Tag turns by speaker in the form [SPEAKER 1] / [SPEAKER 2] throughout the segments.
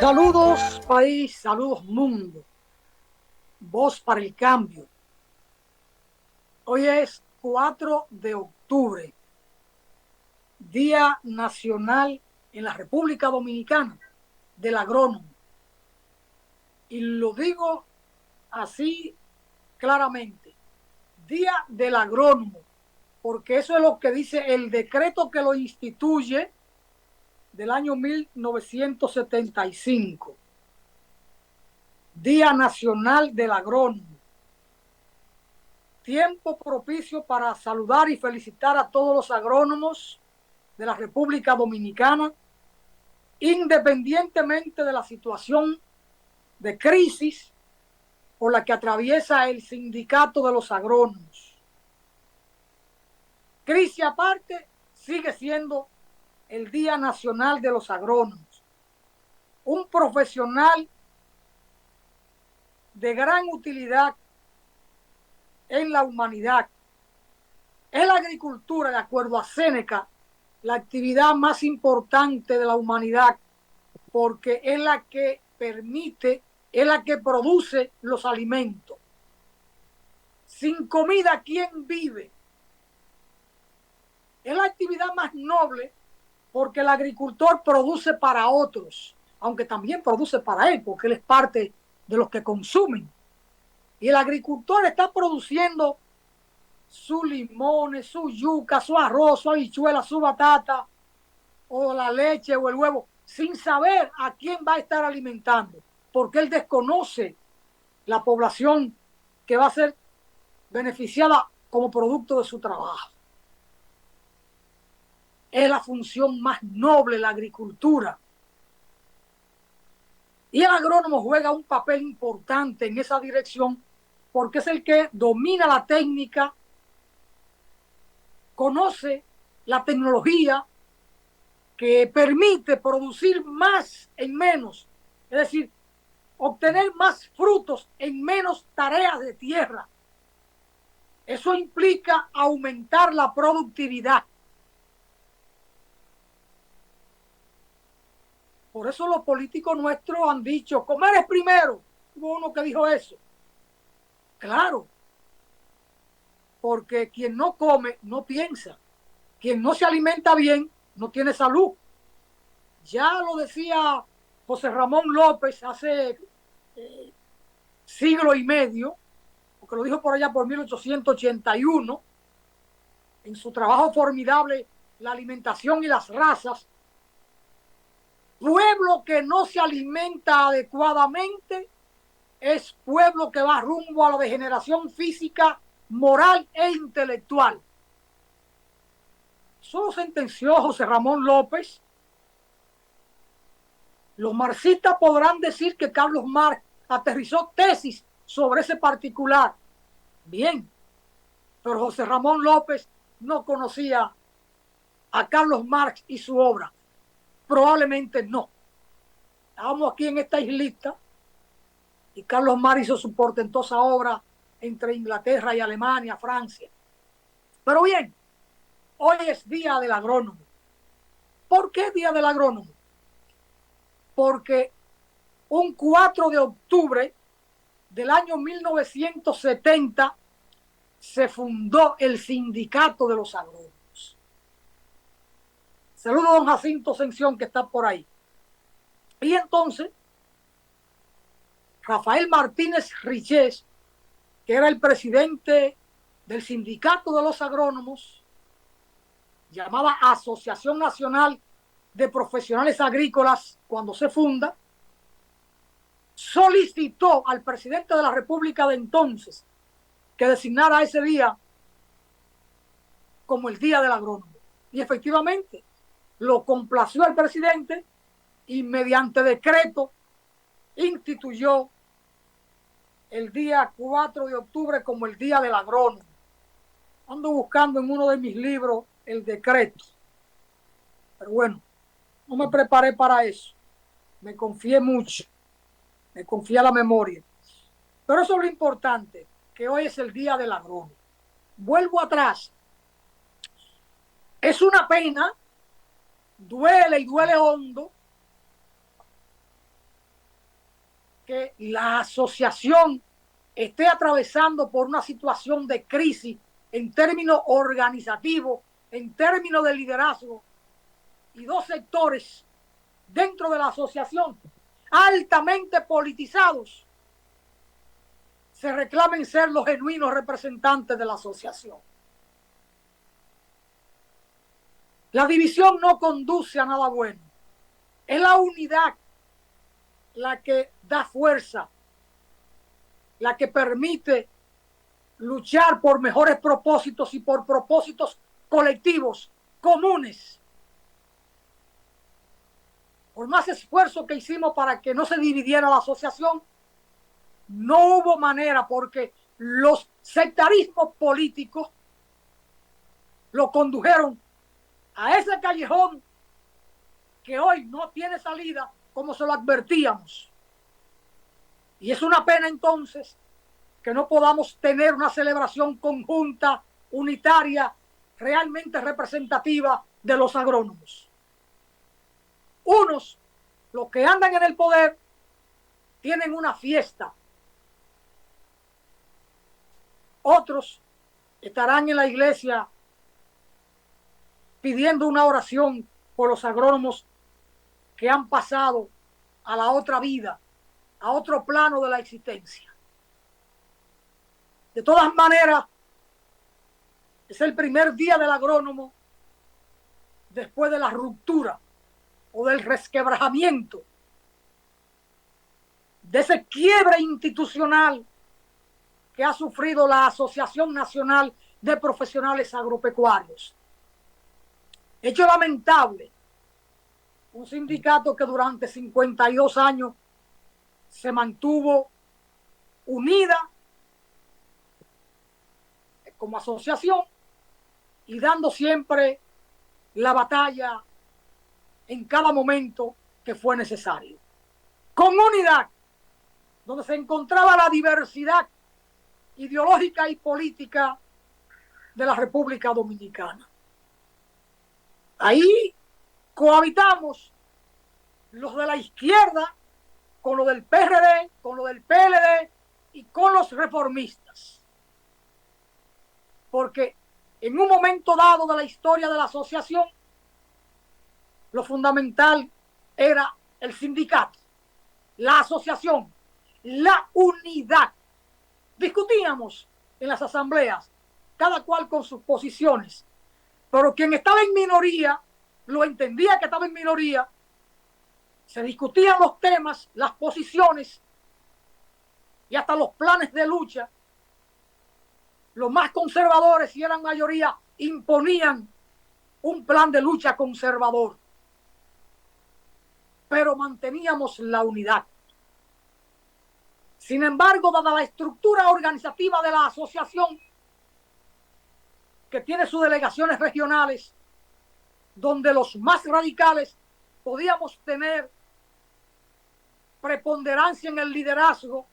[SPEAKER 1] Saludos país, saludos mundo, voz para el cambio. Hoy es 4 de octubre, Día Nacional en la República Dominicana del Agrónomo. Y lo digo así claramente, Día del Agrónomo, porque eso es lo que dice el decreto que lo instituye del año 1975. Día Nacional del Agrónomo. Tiempo propicio para saludar y felicitar a todos los agrónomos de la República Dominicana, independientemente de la situación de crisis por la que atraviesa el sindicato de los agrónomos. Crisis aparte, sigue siendo el Día Nacional de los Agrónomos. Un profesional de gran utilidad en la humanidad. Es la agricultura, de acuerdo a Séneca, la actividad más importante de la humanidad, porque es la que permite, es la que produce los alimentos. Sin comida, ¿quién vive? Es la actividad más noble porque el agricultor produce para otros, aunque también produce para él, porque él es parte de los que consumen. Y el agricultor está produciendo sus limones, su yuca, su arroz, su habichuela, su batata, o la leche o el huevo, sin saber a quién va a estar alimentando, porque él desconoce la población que va a ser beneficiada como producto de su trabajo. Es la función más noble, la agricultura. Y el agrónomo juega un papel importante en esa dirección porque es el que domina la técnica, conoce la tecnología que permite producir más en menos, es decir, obtener más frutos en menos tareas de tierra. Eso implica aumentar la productividad. Por eso los políticos nuestros han dicho, comer es primero. Hubo uno que dijo eso. Claro, porque quien no come no piensa. Quien no se alimenta bien no tiene salud. Ya lo decía José Ramón López hace siglo y medio, porque lo dijo por allá por 1881, en su trabajo formidable, La alimentación y las razas. Pueblo que no se alimenta adecuadamente es pueblo que va rumbo a la degeneración física, moral e intelectual. Eso lo sentenció José Ramón López. Los marxistas podrán decir que Carlos Marx aterrizó tesis sobre ese particular. Bien, pero José Ramón López no conocía a Carlos Marx y su obra. Probablemente no. Estábamos aquí en esta islita y Carlos Marx hizo su portentosa obra entre Inglaterra y Alemania, Francia. Pero bien, hoy es Día del Agrónomo. ¿Por qué Día del Agrónomo? Porque un 4 de octubre del año 1970 se fundó el Sindicato de los Agrónomos. Saludo a don Jacinto Sención, que está por ahí. Y entonces, Rafael Martínez Richés, que era el presidente del Sindicato de los Agrónomos, llamada Asociación Nacional de Profesionales Agrícolas cuando se funda, solicitó al presidente de la República de entonces que designara ese día como el Día del Agrónomo. Y efectivamente, lo complació el presidente y mediante decreto instituyó el día 4 de octubre como el Día del Agrónomo. Ando buscando en uno de mis libros el decreto. Pero bueno, no me preparé para eso. Me confié mucho. Me confié a la memoria. Pero eso es lo importante, que hoy es el Día del Agrónomo. Vuelvo atrás. Es una pena, duele y duele hondo, que la asociación esté atravesando por una situación de crisis en términos organizativos, en términos de liderazgo, y dos sectores dentro de la asociación altamente politizados se reclamen ser los genuinos representantes de la asociación. La división no conduce a nada bueno. Es la unidad la que da fuerza, la que permite luchar por mejores propósitos y por propósitos colectivos, comunes. Por más esfuerzo que hicimos para que no se dividiera la asociación, no hubo manera, porque los sectarismos políticos lo condujeron a ese callejón que hoy no tiene salida, como se lo advertíamos. Y es una pena entonces que no podamos tener una celebración conjunta, unitaria, realmente representativa de los agrónomos. Unos, los que andan en el poder, tienen una fiesta. Otros estarán en la iglesia pidiendo una oración por los agrónomos que han pasado a la otra vida, a otro plano de la existencia. De todas maneras, es el primer día del agrónomo después de la ruptura o del resquebrajamiento, de ese quiebre institucional que ha sufrido la Asociación Nacional de Profesionales Agropecuarios. Hecho lamentable, un sindicato que durante 52 años se mantuvo unida como asociación y dando siempre la batalla en cada momento que fue necesario. Con unidad, donde se encontraba la diversidad ideológica y política de la República Dominicana. Ahí cohabitamos los de la izquierda con lo del PRD, con lo del PLD y con los reformistas. Porque en un momento dado de la historia de la asociación, lo fundamental era el sindicato, la asociación, la unidad. Discutíamos en las asambleas, cada cual con sus posiciones, pero quien estaba en minoría lo entendía que estaba en minoría, se discutían los temas, las posiciones y hasta los planes de lucha. Los más conservadores, si eran mayoría, imponían un plan de lucha conservador, pero manteníamos la unidad. Sin embargo, dada la estructura organizativa de la asociación, que tiene sus delegaciones regionales, donde los más radicales podíamos tener preponderancia en el liderazgo,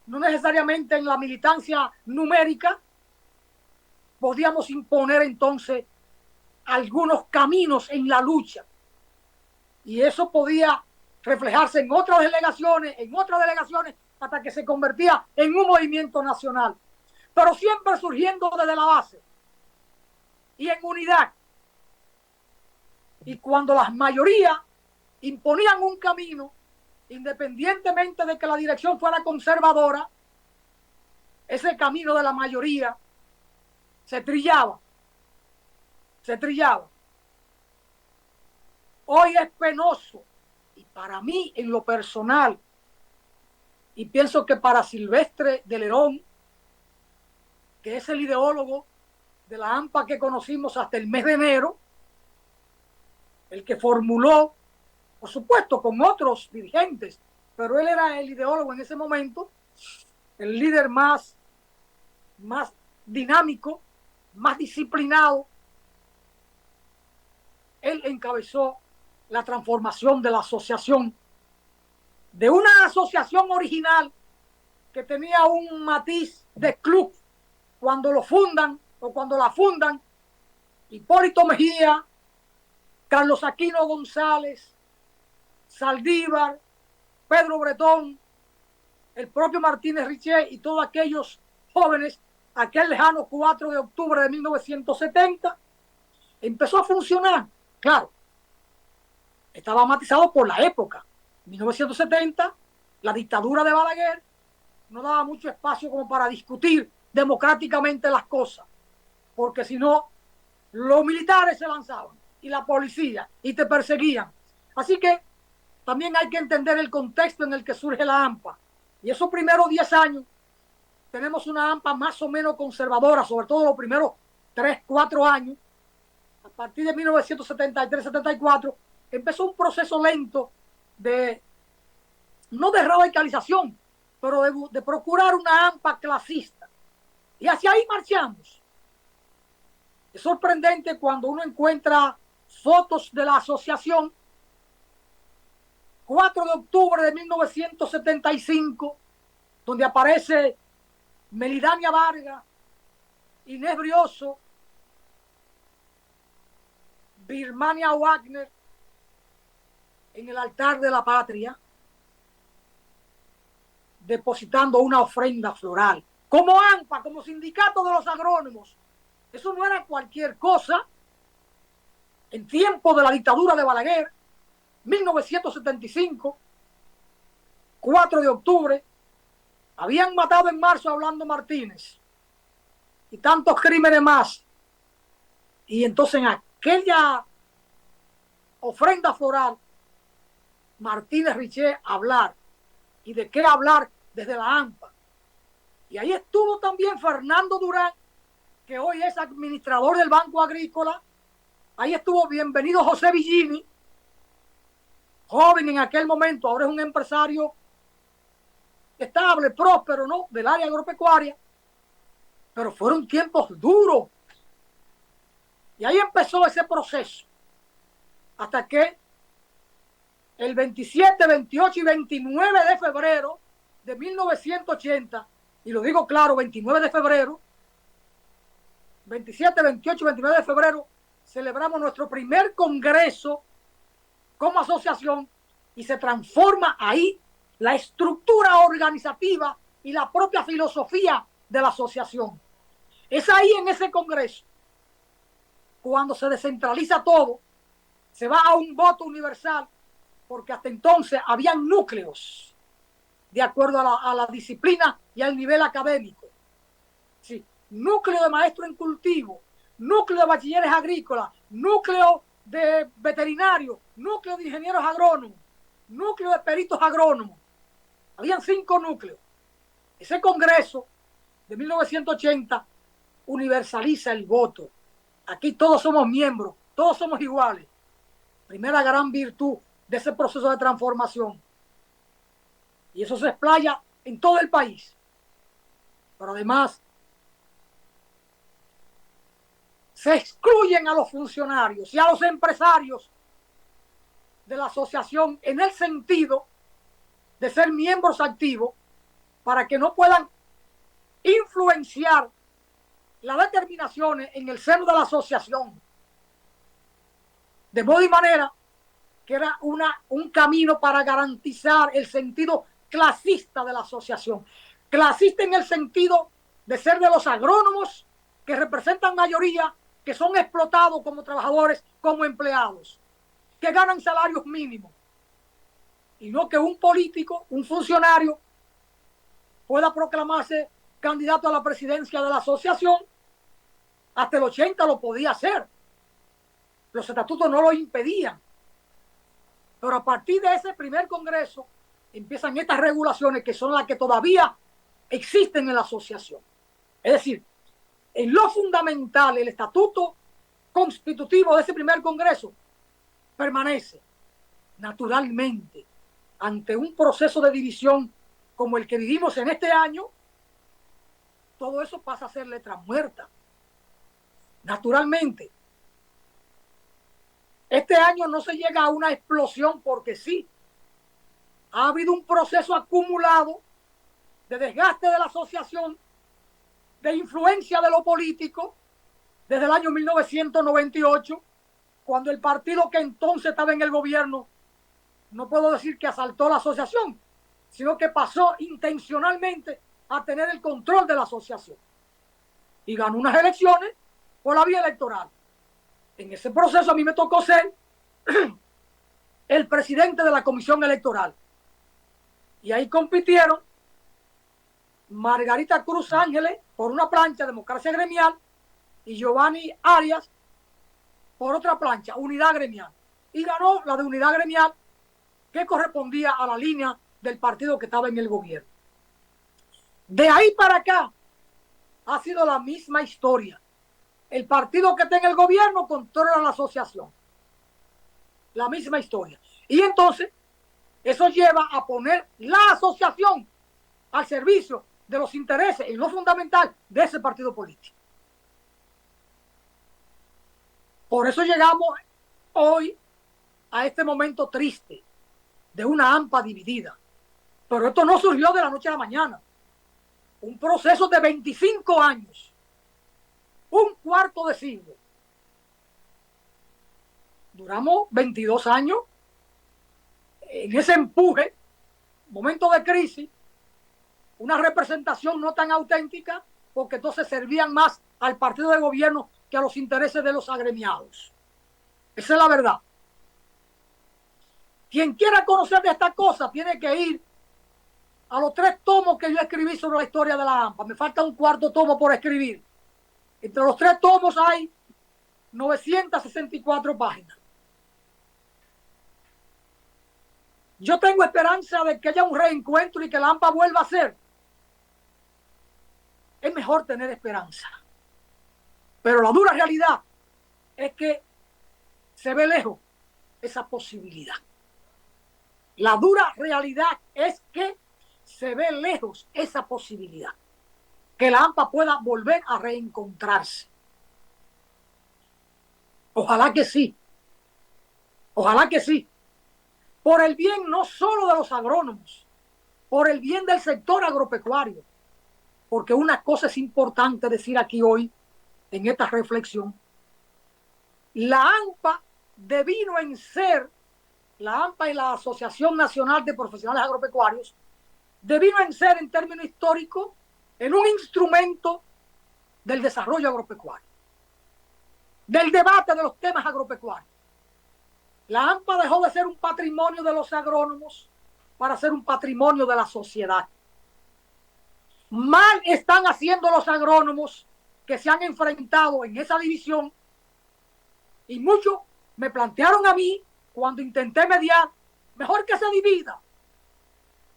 [SPEAKER 1] no necesariamente en la militancia numérica, podíamos imponer entonces algunos caminos en la lucha. Y eso podía reflejarse en otras delegaciones, hasta que se convertía en un movimiento nacional. Pero siempre surgiendo desde la base y en unidad. Y cuando las mayorías imponían un camino, independientemente de que la dirección fuera conservadora, ese camino de la mayoría se trillaba. Hoy es penoso, y para mí en lo personal, y pienso que para Silvestre de Lerón, que es el ideólogo de la AMPA que conocimos hasta el mes de enero, el que formuló, por supuesto, con otros dirigentes, pero él era el ideólogo en ese momento, el líder más dinámico, más disciplinado. Él encabezó la transformación de la asociación, de una asociación original que tenía un matiz de club cuando lo fundan o cuando la fundan Hipólito Mejía, Carlos Aquino González, Saldívar, Pedro Bretón, el propio Martínez Riché y todos aquellos jóvenes, aquel lejano 4 de octubre de 1970, empezó a funcionar. Claro, estaba matizado por la época. 1970, la dictadura de Balaguer no daba mucho espacio como para discutir democráticamente las cosas, porque si no, los militares se lanzaban y la policía y te perseguían. Así que también hay que entender el contexto en el que surge la AMPA. Y esos primeros 10 años tenemos una AMPA más o menos conservadora, sobre todo los primeros 3, 4 años. A partir de 1973-74 empezó un proceso lento de, no de radicalización, pero de procurar una AMPA clasista. Y hacia ahí marchamos. Es sorprendente cuando uno encuentra fotos de la asociación 4 de octubre de 1975, donde aparece Melidania Vargas, Inés Brioso, Birmania Wagner en el altar de la patria, depositando una ofrenda floral. Como AMPA, como sindicato de los agrónomos. Eso no era cualquier cosa. En tiempo de la dictadura de Balaguer, 1975, 4 de octubre, habían matado en marzo a Orlando Martínez y tantos crímenes más. Y entonces en aquella ofrenda floral, Martínez Riché hablar. ¿Y de qué hablar? Desde la AMPA. Y ahí estuvo también Fernando Durán, que hoy es administrador del Banco Agrícola. Ahí estuvo bienvenido José Villini, joven en aquel momento, ahora es un empresario estable, próspero, ¿no? Del área agropecuaria. Pero fueron tiempos duros. Y ahí empezó ese proceso. Hasta que el 27, 28 y 29 de febrero de 1980, y lo digo claro, 29 de febrero, 27, 28 y 29 de febrero, celebramos nuestro primer congreso como asociación y se transforma ahí la estructura organizativa y la propia filosofía de la asociación. Es ahí en ese congreso, cuando se descentraliza todo, se va a un voto universal, porque hasta entonces habían núcleos de acuerdo a la disciplina y al nivel académico. Sí, núcleo de maestro en cultivo, núcleo de bachilleres agrícolas, núcleo de veterinarios, núcleo de ingenieros agrónomos, núcleo de peritos agrónomos. Habían 5 núcleos. Ese congreso de 1980 universaliza el voto. Aquí todos somos miembros, todos somos iguales. Primera gran virtud de ese proceso de transformación. Y eso se explaya en todo el país. Pero además, se excluyen a los funcionarios y a los empresarios de la asociación en el sentido de ser miembros activos para que no puedan influenciar las determinaciones en el seno de la asociación. De modo y manera que era un camino para garantizar el sentido clasista de la asociación. Clasista en el sentido de ser de los agrónomos que representan mayoría, que son explotados como trabajadores, como empleados, que ganan salarios mínimos. Y no que un político, un funcionario, pueda proclamarse candidato a la presidencia de la asociación. Hasta el 80 lo podía hacer. Los estatutos no lo impedían. Pero a partir de ese primer congreso empiezan estas regulaciones que son las que todavía existen en la asociación. Es decir, en lo fundamental, el estatuto constitutivo de ese primer congreso permanece. Naturalmente, ante un proceso de división como el que vivimos en este año, todo eso pasa a ser letra muerta. Naturalmente, este año no se llega a una explosión porque sí. Ha habido un proceso acumulado de desgaste de la asociación, de influencia de lo político, desde el año 1998, cuando el partido que entonces estaba en el gobierno, no puedo decir que asaltó la asociación, sino que pasó intencionalmente a tener el control de la asociación. Y ganó unas elecciones por la vía electoral. En ese proceso a mí me tocó ser el presidente de la comisión electoral. Y ahí compitieron Margarita Cruz Ángeles por una plancha, Democracia Gremial, y Giovanni Arias por otra plancha, Unidad Gremial. Y ganó la de Unidad Gremial, que correspondía a la línea del partido que estaba en el gobierno. De ahí para acá ha sido la misma historia. El partido que está en el gobierno controla la asociación. La misma historia. Y entonces, eso lleva a poner la asociación al servicio de los intereses, y lo fundamental, de ese partido político. Por eso llegamos hoy a este momento triste de una AMPA dividida. Pero esto no surgió de la noche a la mañana. Un proceso de 25 años, un cuarto de siglo. Duramos 22 años en ese empuje, momento de crisis, una representación no tan auténtica, porque entonces servían más al partido de gobierno que a los intereses de los agremiados. Esa es la verdad. Quien quiera conocer de esta cosa tiene que ir a los 3 tomos que yo escribí sobre la historia de la AMPA. Me falta un cuarto tomo por escribir. Entre los 3 tomos hay 964 páginas. Yo tengo esperanza de que haya un reencuentro y que la AMPA vuelva a ser. Es mejor tener esperanza. Pero la dura realidad es que se ve lejos esa posibilidad. La dura realidad es que se ve lejos esa posibilidad. Que la AMPA pueda volver a reencontrarse. Ojalá que sí. Ojalá que sí. Por el bien no solo de los agrónomos, por el bien del sector agropecuario. Porque una cosa es importante decir aquí hoy, en esta reflexión. La AMPA devino en ser, la AMPA y la Asociación Nacional de Profesionales Agropecuarios, devino en ser en términos históricos en un instrumento del desarrollo agropecuario, del debate de los temas agropecuarios. La AMPA dejó de ser un patrimonio de los agrónomos para ser un patrimonio de la sociedad. Mal están haciendo los agrónomos que se han enfrentado en esa división, y muchos me plantearon a mí cuando intenté mediar, mejor que se divida.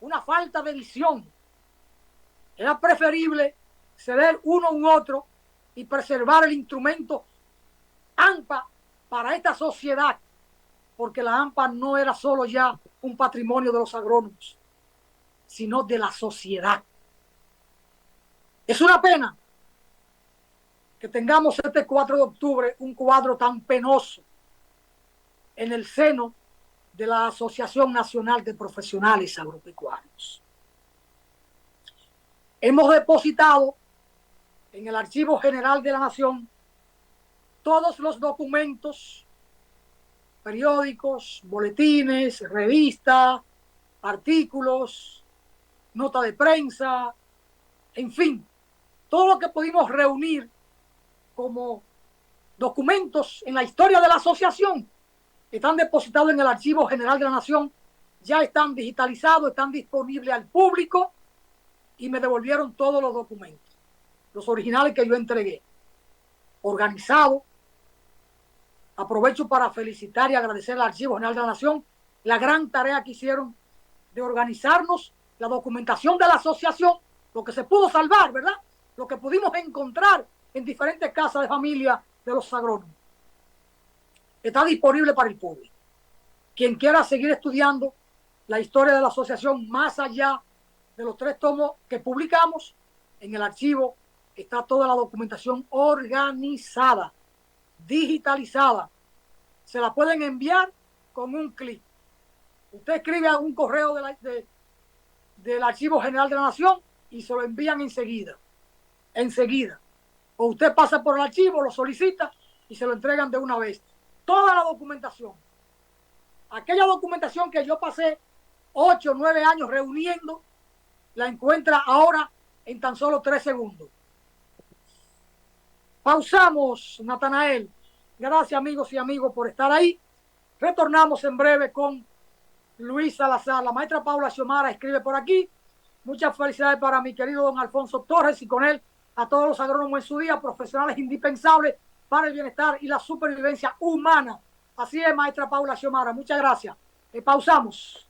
[SPEAKER 1] Una falta de visión. Era preferible ceder uno u otro y preservar el instrumento AMPA para esta sociedad, porque la AMPA no era solo ya un patrimonio de los agrónomos, sino de la sociedad. Es una pena que tengamos este 4 de octubre un cuadro tan penoso en el seno de la Asociación Nacional de Profesionales Agropecuarios. Hemos depositado en el Archivo General de la Nación todos los documentos, periódicos, boletines, revistas, artículos, nota de prensa, en fin, todo lo que pudimos reunir como documentos en la historia de la asociación están depositados en el Archivo General de la Nación, ya están digitalizados, están disponibles al público, y me devolvieron todos los documentos, los originales que yo entregué, organizados. Aprovecho para felicitar y agradecer al Archivo General de la Nación la gran tarea que hicieron de organizarnos la documentación de la asociación, lo que se pudo salvar, ¿verdad? Lo que pudimos encontrar en diferentes casas de familia de los agrónomos. Está disponible para el público. Quien quiera seguir estudiando la historia de la asociación más allá de los 3 tomos que publicamos, en el archivo está toda la documentación organizada, digitalizada. Se la pueden enviar con un clic. Usted escribe a un correo del Archivo General de la Nación y se lo envían enseguida. Enseguida. O usted pasa por el archivo, lo solicita y se lo entregan de una vez. Toda la documentación. Aquella documentación que yo pasé 8 o 9 años reuniendo, la encuentra ahora en tan solo 3 segundos. Pausamos, Natanael. Gracias, amigos y amigos, por estar ahí. Retornamos en breve con Luis Salazar. La maestra Paula Xiomara escribe por aquí. Muchas felicidades para mi querido don Alfonso Torres y con él a todos los agrónomos en su día, profesionales indispensables para el bienestar y la supervivencia humana. Así es, maestra Paula Xiomara. Muchas gracias. Pausamos.